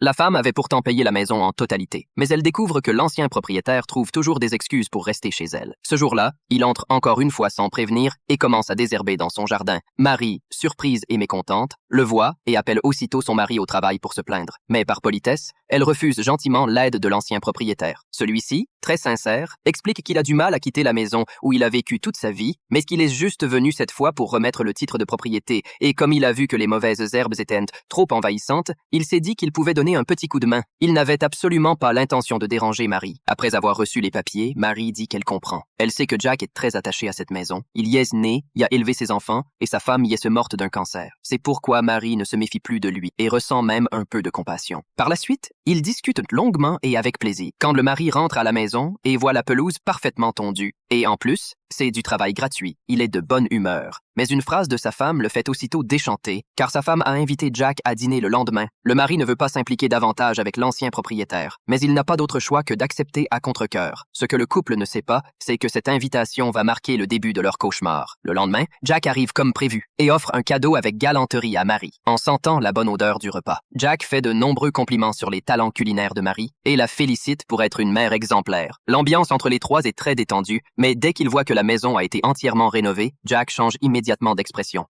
La femme avait pourtant payé la maison en totalité, mais elle découvre que l'ancien propriétaire trouve toujours des excuses pour rester chez elle. Ce jour-là, il entre encore une fois sans prévenir et commence à désherber dans son jardin. Marie, surprise et mécontente, le voit et appelle aussitôt son mari au travail pour se plaindre. Mais par politesse, elle refuse gentiment l'aide de l'ancien propriétaire. Celui-ci, très sincère, explique qu'il a du mal à quitter la maison où il a vécu toute sa vie, mais qu'il est juste venu cette fois pour remettre le titre de propriété, et comme il a vu que les mauvaises herbes étaient trop envahissantes, il s'est dit qu'il pouvait donner un petit coup de main. Il n'avait absolument pas l'intention de déranger Marie. Après avoir reçu les papiers, Marie dit qu'elle comprend. Elle sait que Jack est très attaché à cette maison. Il y est né, y a élevé ses enfants, et sa femme y est morte d'un cancer. C'est pourquoi Marie ne se méfie plus de lui, et ressent même un peu de compassion. Par la suite, ils discutent longuement et avec plaisir. Quand le mari rentre à la maison et voit la pelouse parfaitement tondue, et en plus, c'est du travail gratuit, il est de bonne humeur. Mais une phrase de sa femme le fait aussitôt déchanter, car sa femme a invité Jack à dîner le lendemain. Le mari ne veut pas s'impliquer davantage avec l'ancien propriétaire, mais il n'a pas d'autre choix que d'accepter à contre-cœur. Ce que le couple ne sait pas, c'est que cette invitation va marquer le début de leur cauchemar. Le lendemain, Jack arrive comme prévu et offre un cadeau avec galanterie à Marie, en sentant la bonne odeur du repas. Jack fait de nombreux compliments sur les talents culinaires de Marie et la félicite pour être une mère exemplaire. L'ambiance entre les trois est très détendue, mais dès qu'il voit que la maison a été entièrement rénovée, Jack change immédiatement d'expression.